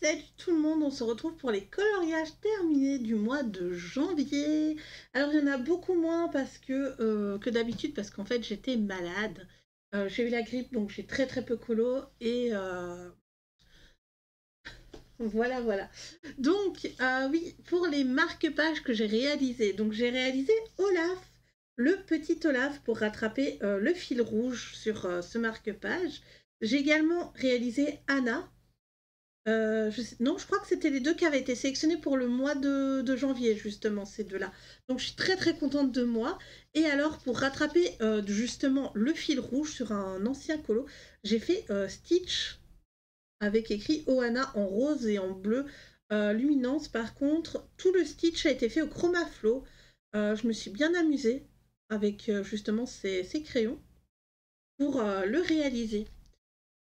Salut tout le monde, on se retrouve pour les coloriages terminés du mois de janvier. Alors il y en a beaucoup moins parce que d'habitude parce qu'en fait j'étais malade. J'ai eu la grippe donc j'ai très peu colo et voilà. Donc oui, pour les marque-pages que j'ai réalisés, donc j'ai réalisé Olaf, le petit Olaf pour rattraper le fil rouge sur ce marque-page. J'ai également réalisé Anna. Non, je crois que c'était les deux qui avaient été sélectionnés pour le mois de janvier, justement, ces deux-là. Donc je suis très contente de moi. Et alors, pour rattraper justement le fil rouge sur un ancien colo, j'ai fait Stitch avec écrit Ohana en rose et en bleu luminance. Par contre, tout le Stitch a été fait au Chroma Flow. Je me suis bien amusée avec justement ces crayons pour le réaliser.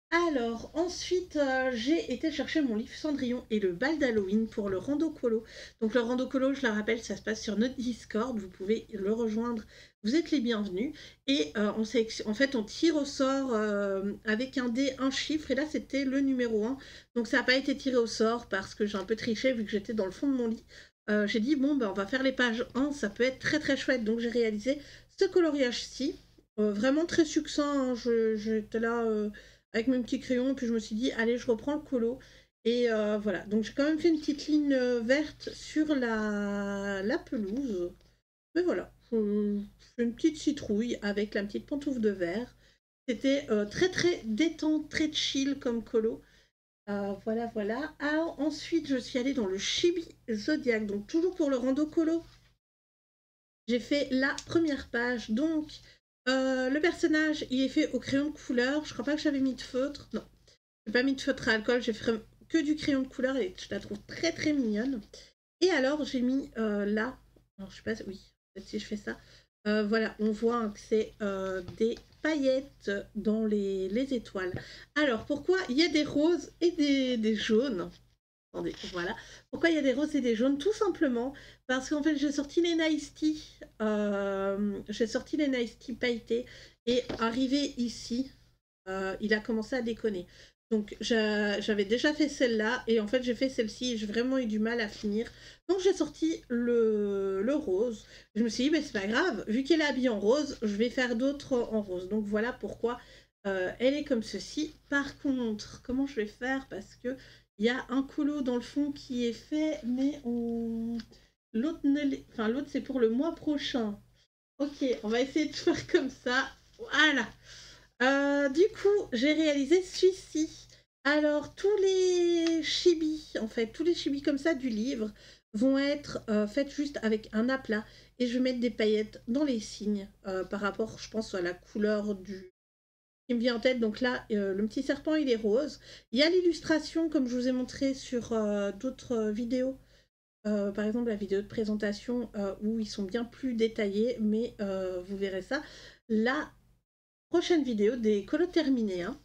Alors, ensuite, j'ai été chercher mon livre Cendrillon et le bal d'Halloween pour le rando colo. Donc, le rando colo, je le rappelle, ça se passe sur notre Discord. Vous pouvez le rejoindre. Vous êtes les bienvenus. Et en fait, on tire au sort avec un dé, un chiffre. Et là, c'était le numéro 1. Donc, ça n'a pas été tiré au sort parce que j'ai un peu triché vu que j'étais dans le fond de mon lit. J'ai dit, bon, ben, on va faire les pages 1. Ça peut être très chouette. Donc, j'ai réalisé ce coloriage-ci. Vraiment très succinct. Hein. J'étais là avec mes petits crayons, puis je me suis dit, allez, je reprends le colo. Et voilà, donc j'ai quand même fait une petite ligne verte sur la pelouse. Mais voilà, je fais une petite citrouille avec la petite pantoufle de verre. C'était très détente, très chill comme colo. Voilà. Alors, ensuite, je suis allée dans le Chibi Zodiac, donc toujours pour le rando colo. J'ai fait la première page, donc le personnage, il est fait au crayon de couleur. Je crois pas que j'avais mis de feutre. Non, j'ai pas mis de feutre à alcool. J'ai fait que du crayon de couleur et je la trouve très mignonne. Et alors, j'ai mis là. Alors, je sais pas. Oui, peut-être si je fais ça. Voilà, on voit hein, que c'est des paillettes dans les étoiles. Alors, pourquoi il y a des roses et des jaunes? Attendez, voilà. Pourquoi il y a des roses et des jaunes? Tout simplement parce qu'en fait, j'ai sorti les Nice Tea. J'ai sorti les Nice Tea pailletés. Et arrivé ici, il a commencé à déconner. Donc j'avais déjà fait celle-là. Et en fait, j'ai fait celle-ci. Et j'ai vraiment eu du mal à finir. Donc j'ai sorti le rose. Je me suis dit, mais c'est pas grave. Vu qu'elle est habillée en rose, je vais faire d'autres en rose. Donc voilà pourquoi elle est comme ceci. Par contre, comment je vais faire? Parce que il y a un colo dans le fond qui est fait, mais l'autre l'autre c'est pour le mois prochain. Ok, on va essayer de faire comme ça. Voilà. Du coup, j'ai réalisé celui-ci. Alors, tous les chibis, en fait, tous les chibis comme ça du livre vont être faits juste avec un aplat. Et je vais mettre des paillettes dans les signes par rapport, je pense, à la couleur du, qui me vient en tête. Donc là, le petit serpent, il est rose. Il y a l'illustration, comme je vous ai montré sur d'autres vidéos. Par exemple, la vidéo de présentation où ils sont bien plus détaillés, mais vous verrez ça. La prochaine vidéo des colos terminés. Hein.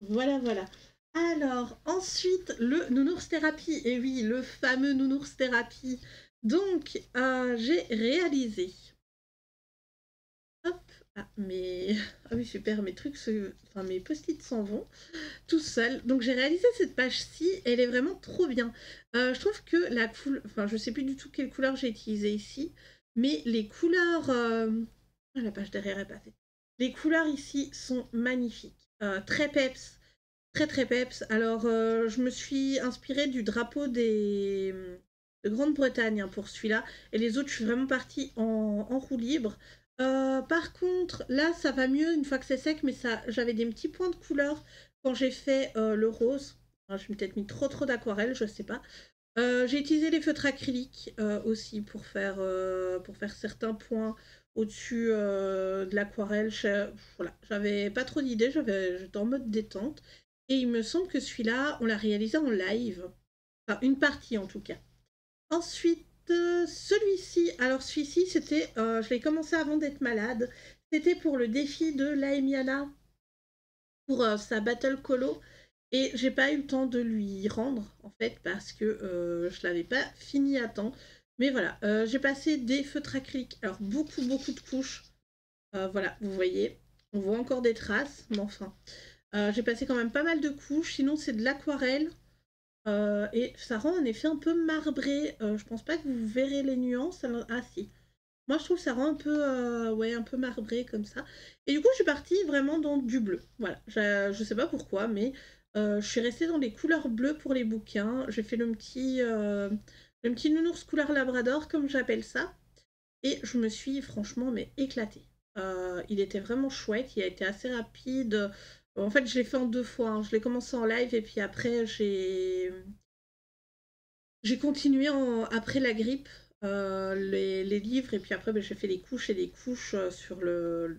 Voilà. Alors, ensuite, le nounours thérapie. Et oui, le fameux nounours thérapie. Donc, j'ai réalisé. Hop, ah oui, super, mes trucs, enfin mes post-it s'en vont tout seuls. Donc j'ai réalisé cette page-ci, elle est vraiment trop bien. Je trouve que la couleur, enfin je sais plus du tout quelle couleur j'ai utilisée ici, mais les couleurs, ah, la page derrière est pas faite. Les couleurs ici sont magnifiques, très peps, très peps. Alors je me suis inspirée du drapeau de Grande-Bretagne hein, pour celui-là, et les autres je suis vraiment partie en roue libre. Par contre, là, ça va mieux une fois que c'est sec, mais ça, j'avais des petits points de couleur quand j'ai fait le rose. Enfin, je m'ai peut-être mis trop d'aquarelle, je sais pas. J'ai utilisé les feutres acryliques aussi pour faire certains points au-dessus de l'aquarelle. Voilà, j'avais pas trop d'idées, j'étais en mode détente. Et il me semble que celui-là, on l'a réalisé en live. Enfin, une partie en tout cas. Ensuite, celui-ci, alors celui-ci, c'était, je l'ai commencé avant d'être malade. C'était pour le défi de Laemiana pour sa battle colo. Et j'ai pas eu le temps de lui rendre, en fait, parce que je l'avais pas fini à temps. Mais voilà, j'ai passé des feutres acryliques, alors beaucoup de couches. Voilà, vous voyez, on voit encore des traces, mais enfin. J'ai passé quand même pas mal de couches, sinon c'est de l'aquarelle. Et ça rend un effet un peu marbré. Je pense pas que vous verrez les nuances. Ah si. Moi, je trouve que ça rend un peu, ouais, un peu marbré comme ça. Et du coup, je suis partie vraiment dans du bleu. Voilà. Je sais pas pourquoi, mais je suis restée dans les couleurs bleues pour les bouquins. J'ai fait le petit nounours couleur labrador, comme j'appelle ça. Et je me suis franchement mais éclatée. Il était vraiment chouette, il a été assez rapide. En fait, je l'ai fait en 2 fois, hein. Je l'ai commencé en live et puis après, j'ai continué après la grippe, les livres. Et puis après, ben, j'ai fait des couches et des couches sur le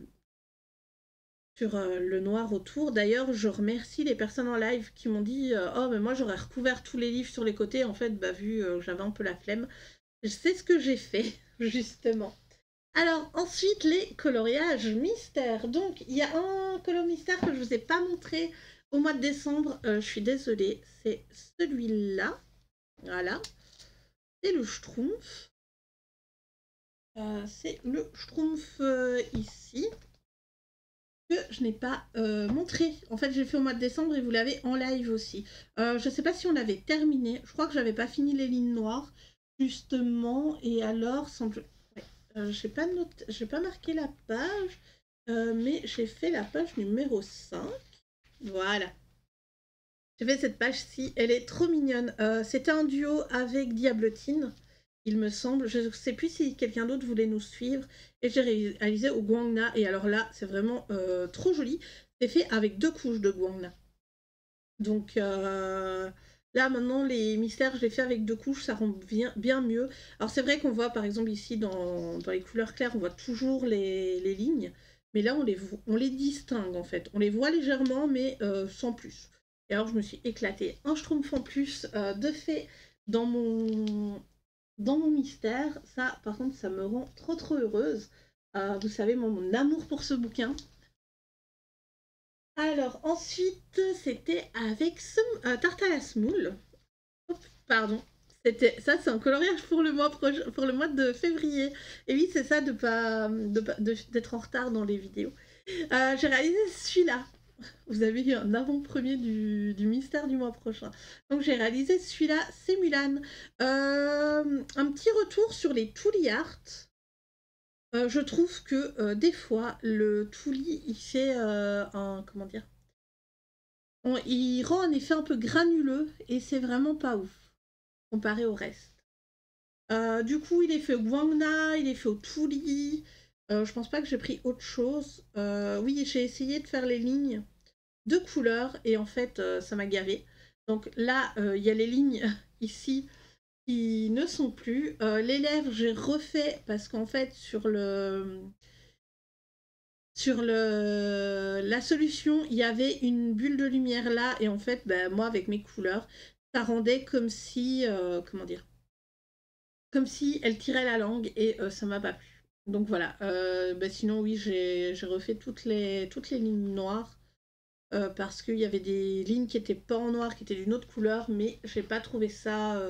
noir autour. D'ailleurs, je remercie les personnes en live qui m'ont dit oh, mais moi j'aurais recouvert tous les livres sur les côtés. En fait, bah, vu que j'avais un peu la flemme, c'est ce que j'ai fait, justement. Alors, ensuite, les coloriages mystères. Donc, il y a un color mystère que je ne vous ai pas montré au mois de décembre. Je suis désolée, c'est celui-là. Voilà. C'est le Schtroumpf. C'est le Schtroumpf ici, que je n'ai pas montré. En fait, j'ai fait au mois de décembre et vous l'avez en live aussi. Je ne sais pas si on l'avait terminé. Je crois que j'avais pas fini les lignes noires, justement. Et alors, semble... j'ai pas marqué la page, mais j'ai fait la page numéro 5. Voilà. J'ai fait cette page-ci, elle est trop mignonne. C'était un duo avec Diablotine, il me semble. Je ne sais plus si quelqu'un d'autre voulait nous suivre. Et j'ai réalisé au Guangna. Et alors là, c'est vraiment trop joli. C'est fait avec 2 couches de Guangna. Donc là, maintenant, les mystères, je les fais avec 2 couches, ça rend bien mieux. Alors c'est vrai qu'on voit, par exemple, ici, dans les couleurs claires, on voit toujours les lignes. Mais là, on les distingue, en fait. On les voit légèrement, mais sans plus. Et alors, je me suis éclatée. Un schtroumpf en plus, de fait, dans mon mystère. Ça, par contre, ça me rend trop, trop heureuse. Vous savez, mon amour pour ce bouquin. Alors, ensuite, c'était avec tarte à la semoule. Hop, pardon. Ça, c'est un coloriage pour le mois de février. Et oui, c'est ça d'être en retard dans les vidéos. J'ai réalisé celui-là. Vous avez eu un avant-premier du mystère du mois prochain. Donc j'ai réalisé celui-là, c'est Mulan. Un petit retour sur les Tooly Art. Je trouve que des fois, le Tooly, il fait comment dire, il rend un effet un peu granuleux et c'est vraiment pas ouf comparé au reste. Du coup, il est fait au Guangna, il est fait au Tooly. Je pense pas que j'ai pris autre chose. Oui, j'ai essayé de faire les lignes de couleurs et en fait, ça m'a gavé. Donc là, il y a les lignes ici qui ne sont plus. Les lèvres, j'ai refait parce qu'en fait, sur la solution, il y avait une bulle de lumière là, et en fait, ben, moi, avec mes couleurs, ça rendait comme si, comment dire, comme si elle tirait la langue, et ça m'a pas plu. Donc voilà, ben, sinon oui, j'ai refait toutes les lignes noires, parce qu'il y avait des lignes qui étaient pas en noir, qui étaient d'une autre couleur, mais j'ai pas trouvé ça...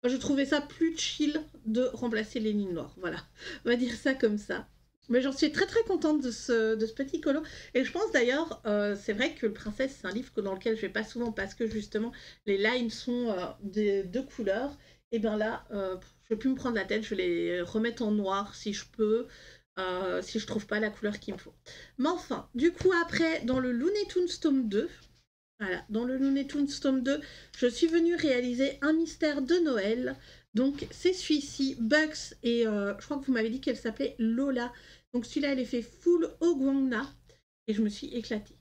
je trouvais ça plus chill de remplacer les lignes noires, voilà, on va dire ça comme ça. Mais j'en suis très très contente de ce petit colo. Et je pense d'ailleurs, c'est vrai que Le Princesse, c'est un livre dans lequel je vais pas souvent parce que justement les lines sont de 2 couleurs. Et bien là, je vais plus me prendre la tête, je vais les remettre en noir si je peux, si je trouve pas la couleur qu'il me faut. Mais enfin, du coup après, dans le Looney Tunes tome 2, voilà, dans le Looney Tunes tome 2, je suis venue réaliser un mystère de Noël. Donc c'est celui-ci, Bugs, et je crois que vous m'avez dit qu'elle s'appelait Lola. Donc celui-là, elle est fait full au Guangna, et je me suis éclatée.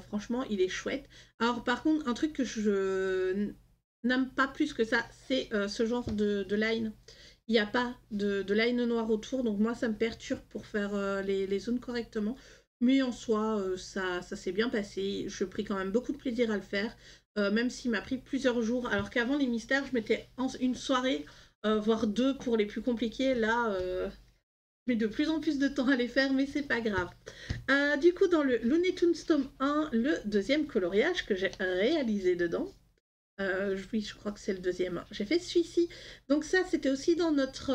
Franchement, il est chouette. Alors par contre, un truc que je n'aime pas plus que ça, c'est ce genre de line. Il n'y a pas de line noire autour, donc moi ça me perturbe pour faire les zones correctement. Mais en soi, ça s'est bien passé. Je pris quand même beaucoup de plaisir à le faire, même s'il m'a pris plusieurs jours. Alors qu'avant les mystères, je mettais une soirée, voire 2 pour les plus compliqués. Là, je mets de plus en plus de temps à les faire, mais c'est pas grave. Du coup, dans le Looney Tunes tome 1, le deuxième coloriage que j'ai réalisé dedans, oui, je crois que c'est le deuxième. J'ai fait celui-ci. Donc ça, c'était aussi dans notre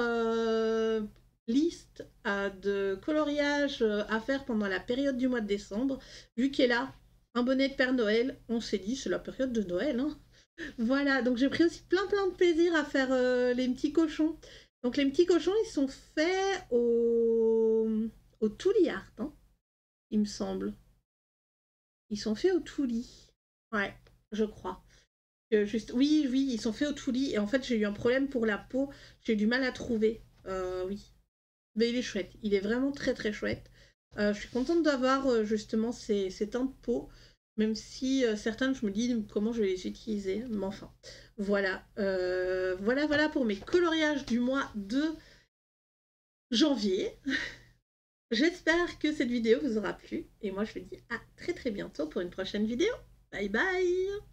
liste de coloriage à faire pendant la période du mois de décembre. Vu qu'elle a un bonnet de Père Noël, on s'est dit, c'est la période de Noël, hein. Voilà, donc j'ai pris aussi plein de plaisir à faire les petits cochons. Donc les petits cochons, ils sont faits au Tooly Art, hein, il me semble. Ils sont faits au Tooly. Ouais, je crois. Juste, oui, oui, ils sont faits au Tooly. Et en fait, j'ai eu un problème pour la peau. J'ai eu du mal à trouver. Oui. Mais il est chouette. Il est vraiment très chouette. Je suis contente d'avoir justement ces teintes de peau. Même si certaines, je me dis comment je vais les utiliser. Mais enfin, voilà. Voilà pour mes coloriages du mois de janvier. J'espère que cette vidéo vous aura plu. Et moi, je vous dis à très bientôt pour une prochaine vidéo. Bye bye!